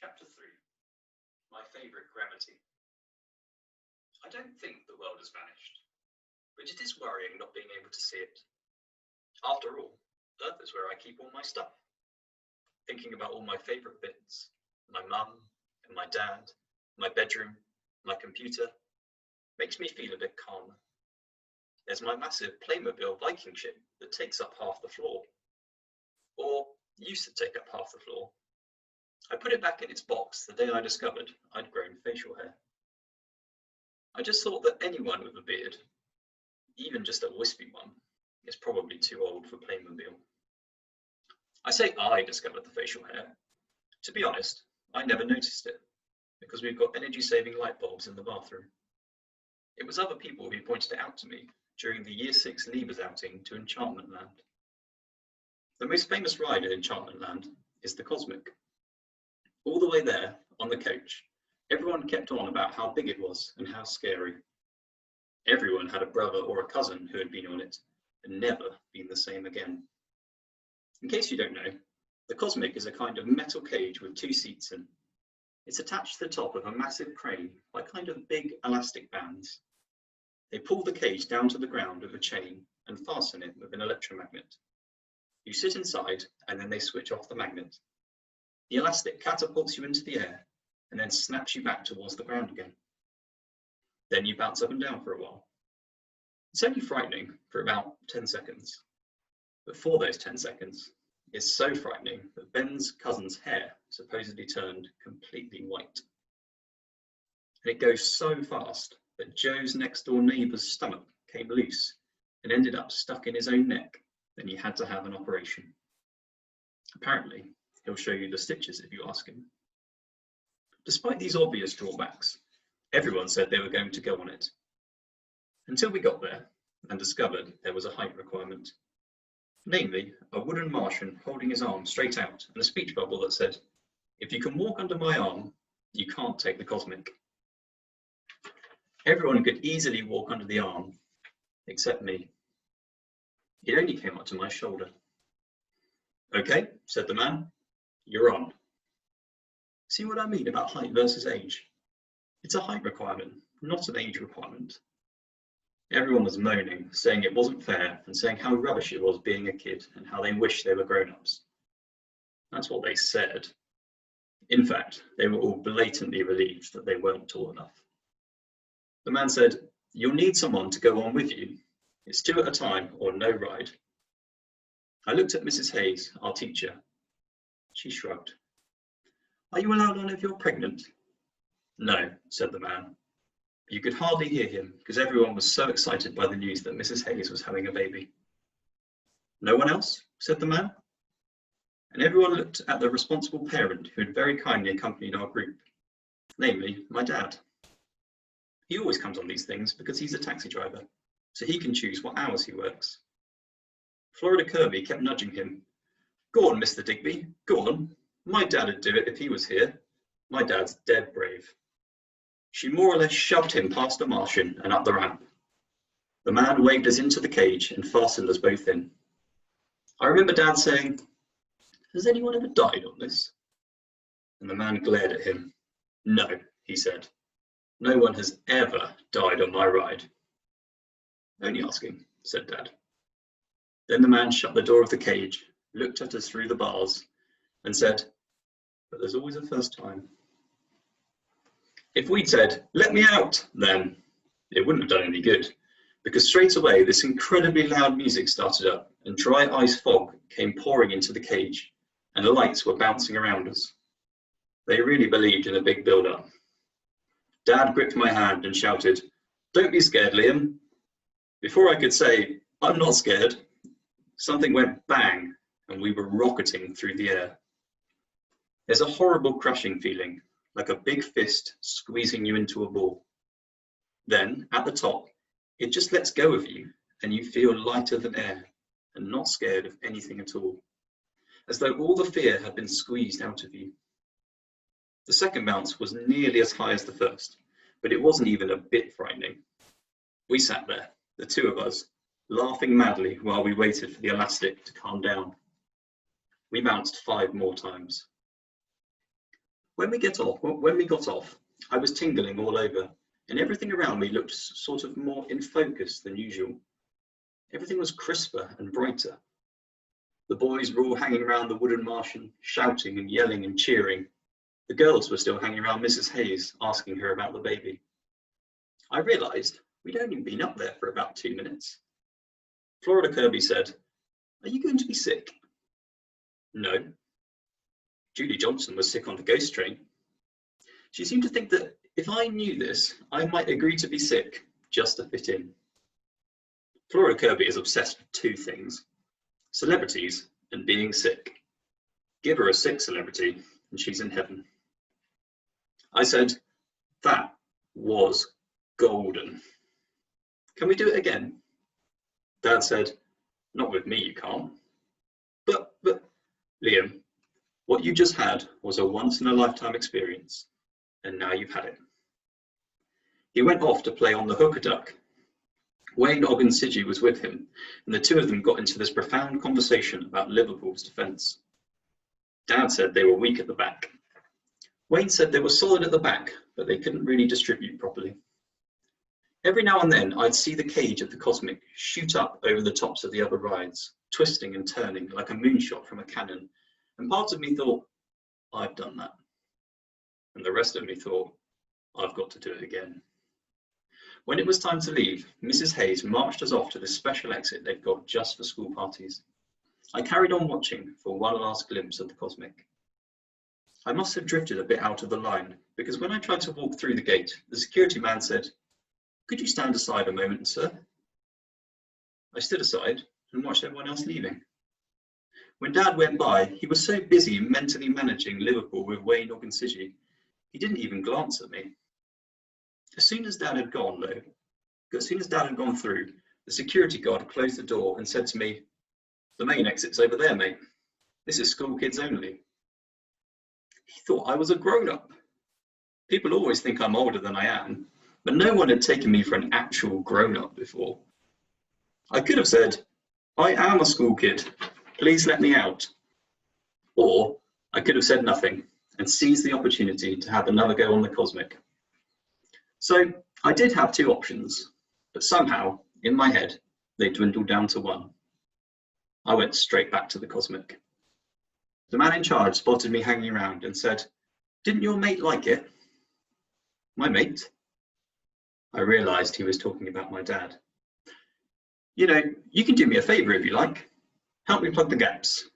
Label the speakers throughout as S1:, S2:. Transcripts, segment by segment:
S1: Chapter 3. My favourite gravity. I don't think the world has vanished, but it is worrying not being able to see it. After all, Earth is where I keep all my stuff. Thinking about all my favourite bits, my mum and my dad, my bedroom, my computer, makes me feel a bit calmer. There's my massive Playmobil Viking ship that takes up half the floor. Or used to take up half the floor. I put it back in its box the day I discovered I'd grown facial hair. I just thought that anyone with a beard, even just a wispy one, is probably too old for Playmobil. I say I discovered the facial hair. To be honest, I never noticed it, because we've got energy-saving light bulbs in the bathroom. It was other people who pointed it out to me during the Year 6 Leavers outing to Enchantment Land. The most famous ride in Enchantment Land is the Cosmic. All the way there, on the coach, everyone kept on about how big it was and how scary. Everyone had a brother or a cousin who had been on it and never been the same again. In case you don't know, the Cosmic is a kind of metal cage with 2 seats in. It's attached to the top of a massive crane by kind of big elastic bands. They pull the cage down to the ground with a chain and fasten it with an electromagnet. You sit inside and then they switch off the magnet. The elastic catapults you into the air and then snaps you back towards the ground again. Then you bounce up and down for a while. It's only frightening for about 10 seconds. But for those 10 seconds, it's so frightening that Ben's cousin's hair supposedly turned completely white. And it goes so fast that Joe's next door neighbour's stomach came loose and ended up stuck in his own neck, and he had to have an operation. Apparently, he'll show you the stitches if you ask him. Despite these obvious drawbacks, everyone said they were going to go on it. Until we got there and discovered there was a height requirement. Namely, a wooden Martian holding his arm straight out and a speech bubble that said, "If you can walk under my arm, you can't take the Cosmic." Everyone could easily walk under the arm, except me. It only came up to my shoulder. "Okay," said the man, "you're on." See what I mean about height versus age? It's a height requirement, not an age requirement. Everyone was moaning, saying it wasn't fair and saying how rubbish it was being a kid and how they wished they were grown-ups. That's what they said. In fact, they were all blatantly relieved that they weren't tall enough. The man said, "You'll need someone to go on with you. It's 2 at a time or no ride." I looked at Mrs. Hayes, our teacher. She shrugged. "Are you allowed on if you're pregnant?" "No," said the man. You could hardly hear him because everyone was so excited by the news that Mrs. Hayes was having a baby. "No one else?" said the man. And everyone looked at the responsible parent who had very kindly accompanied our group, namely my dad. He always comes on these things because he's a taxi driver, so he can choose what hours he works. Florida Kirby kept nudging him. "Go on, Mr. Digby, go on. My dad would do it if he was here. My dad's dead brave." She more or less shoved him past the Martian and up the ramp. The man waved us into the cage and fastened us both in. I remember Dad saying, "Has anyone ever died on this?" And the man glared at him. "No," he said. "No one has ever died on my ride." "Only asking," said Dad. Then the man shut the door of the cage, looked at us through the bars, and said, "But there's always a first time." If we'd said, "Let me out," then it wouldn't have done any good, because straight away this incredibly loud music started up and dry ice fog came pouring into the cage and the lights were bouncing around us. They really believed in a big build-up. Dad gripped my hand and shouted, "Don't be scared, Liam." Before I could say, "I'm not scared," something went bang and we were rocketing through the air. There's a horrible crushing feeling, like a big fist squeezing you into a ball. Then, at the top, it just lets go of you and you feel lighter than air and not scared of anything at all, as though all the fear had been squeezed out of you. The second bounce was nearly as high as the first, but it wasn't even a bit frightening. We sat there, the 2 of us, laughing madly while we waited for the elastic to calm down. We bounced 5 more times. When we got off, I was tingling all over, and everything around me looked sort of more in focus than usual. Everything was crisper and brighter. The boys were all hanging around the wooden Martian, shouting and yelling and cheering. The girls were still hanging around Mrs. Hayes, asking her about the baby. I realised we'd only been up there for about 2 minutes. Florida Kirby said, "Are you going to be sick?" No. Julie Johnson was sick on the ghost train. She seemed to think that if I knew this, I might agree to be sick just to fit in. Florida Kirby is obsessed with 2 things: celebrities and being sick. Give her a sick celebrity and she's in heaven. I said, "That was golden. Can we do it again?" Dad said, "Not with me, you can't." But, Liam, what you just had was a once-in-a-lifetime experience, and now you've had it. He went off to play on the hooker duck. Wayne Ogunsiji was with him, and the 2 of them got into this profound conversation about Liverpool's defence. Dad said they were weak at the back. Wayne said they were solid at the back, but they couldn't really distribute properly. Every now and then, I'd see the cage of the Cosmic shoot up over the tops of the other rides, twisting and turning like a moonshot from a cannon, and part of me thought, I've done that. And the rest of me thought, I've got to do it again. When it was time to leave, Mrs. Hayes marched us off to the special exit they'd got just for school parties. I carried on watching for one last glimpse of the Cosmic. I must have drifted a bit out of the line, because when I tried to walk through the gate, the security man said, "Could you stand aside a moment, sir?" I stood aside and watched everyone else leaving. When Dad went by, he was so busy mentally managing Liverpool with Wayne Ogunsiji, he didn't even glance at me. As soon as Dad had gone through, the security guard closed the door and said to me, "The main exit's over there, mate. This is school kids only." He thought I was a grown-up. People always think I'm older than I am, but no one had taken me for an actual grown-up before. I could have said, "I am a school kid. Please let me out." Or I could have said nothing and seized the opportunity to have another go on the Cosmic. So I did have 2 options, but somehow, in my head, they dwindled down to 1. I went straight back to the Cosmic. The man in charge spotted me hanging around and said, "Didn't your mate like it?" My mate? I realised he was talking about my dad. "You know, you can do me a favour if you like. Help me plug the gaps."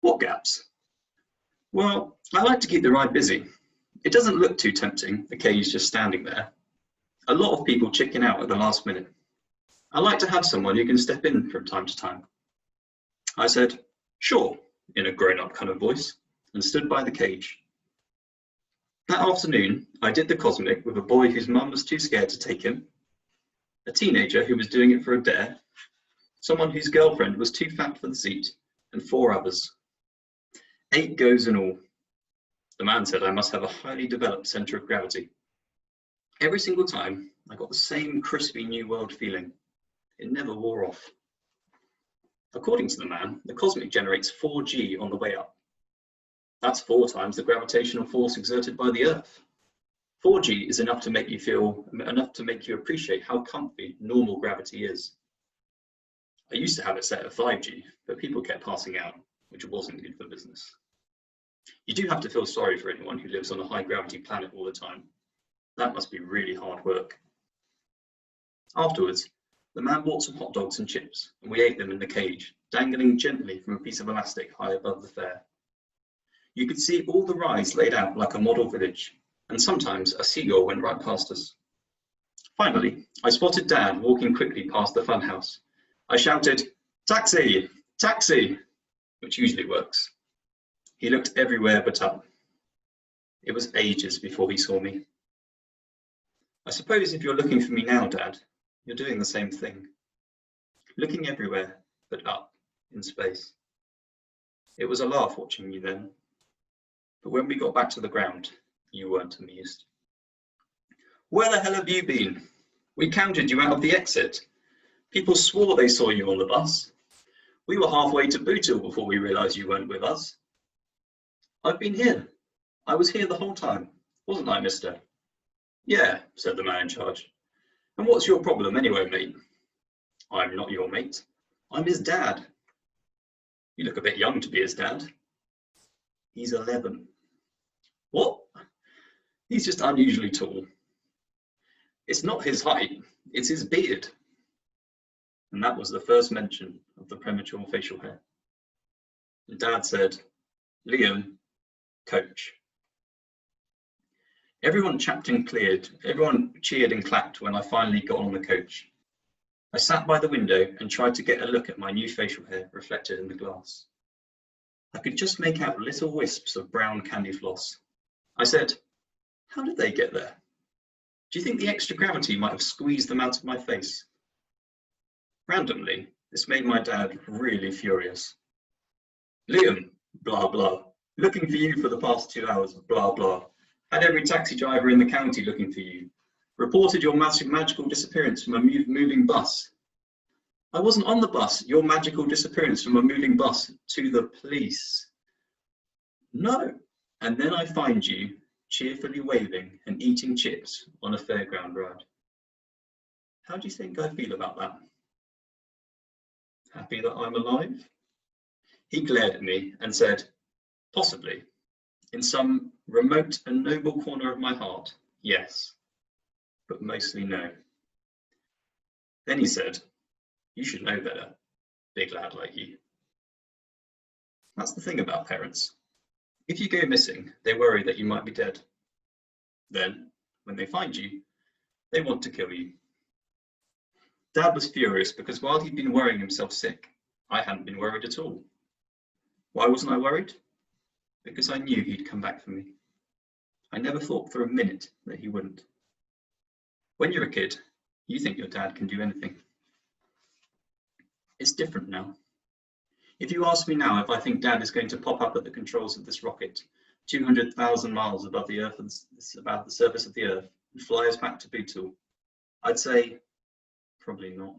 S1: "What gaps?" "Well, I like to keep the ride busy. It doesn't look too tempting, the cage just standing there. A lot of people chicken out at the last minute. I like to have someone who can step in from time to time." I said, "Sure," in a grown-up kind of voice, and stood by the cage. That afternoon, I did the Cosmic with a boy whose mum was too scared to take him, a teenager who was doing it for a dare, someone whose girlfriend was too fat for the seat, and 4 others. 8 goes in all. The man said I must have a highly developed centre of gravity. Every single time, I got the same crispy New World feeling. It never wore off. According to the man, the Cosmic generates 4G on the way up. That's 4 times the gravitational force exerted by the Earth. 4G is enough to make you appreciate how comfy normal gravity is. I used to have it set at 5G, but people kept passing out, which wasn't good for business. You do have to feel sorry for anyone who lives on a high gravity planet all the time. That must be really hard work. Afterwards, the man bought some hot dogs and chips, and we ate them in the cage, dangling gently from a piece of elastic high above the fair. You could see all the rides laid out like a model village, and sometimes a seagull went right past us. Finally, I spotted Dad walking quickly past the funhouse. I shouted, "Taxi! Taxi!" which usually works. He looked everywhere but up. It was ages before he saw me. I suppose if you're looking for me now, Dad, you're doing the same thing. Looking everywhere but up in space. It was a laugh watching you then. But when we got back to the ground, you weren't amused. "Where the hell have you been? We counted you out of the exit. People swore they saw you on the bus. We were halfway to Bootle before we realised you weren't with us." "I've been here. I was here the whole time, wasn't I, mister? Yeah, said the man in charge. And what's your problem anyway, mate? I'm not your mate. I'm his dad. You look a bit young to be his dad. He's 11. What? He's just unusually tall. It's not his height, it's his beard. And that was the first mention of the premature facial hair. The dad said, Liam, coach. Everyone cheered and clapped when I finally got on the coach. I sat by the window and tried to get a look at my new facial hair reflected in the glass. I could just make out little wisps of brown candy floss. I said, how did they get there? Do you think the extra gravity might have squeezed them out of my face? Randomly, this made my dad really furious. Liam, blah, blah, looking for you for the past 2 hours, blah, blah. Had every taxi driver in the county looking for you. Reported your magical disappearance from a moving bus. I wasn't on the bus, your magical disappearance from a moving bus to the police. No. And then I find you cheerfully waving and eating chips on a fairground ride. How do you think I feel about that? Happy that I'm alive? He glared at me and said, possibly. In some remote and noble corner of my heart, yes, but mostly no. Then he said, you should know better, big lad like you. That's the thing about parents. If you go missing, they worry that you might be dead. Then, when they find you, they want to kill you. Dad was furious because while he'd been worrying himself sick, I hadn't been worried at all. Why wasn't I worried? Because I knew he'd come back for me. I never thought for a minute that he wouldn't. When you're a kid, you think your dad can do anything. It's different now. If you ask me now if I think Dad is going to pop up at the controls of this rocket, 200,000 miles above the Earth and about the surface of the Earth, and fly us back to Bootle, I'd say, probably not.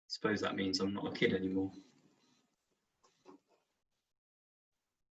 S1: Suppose that means I'm not a kid anymore.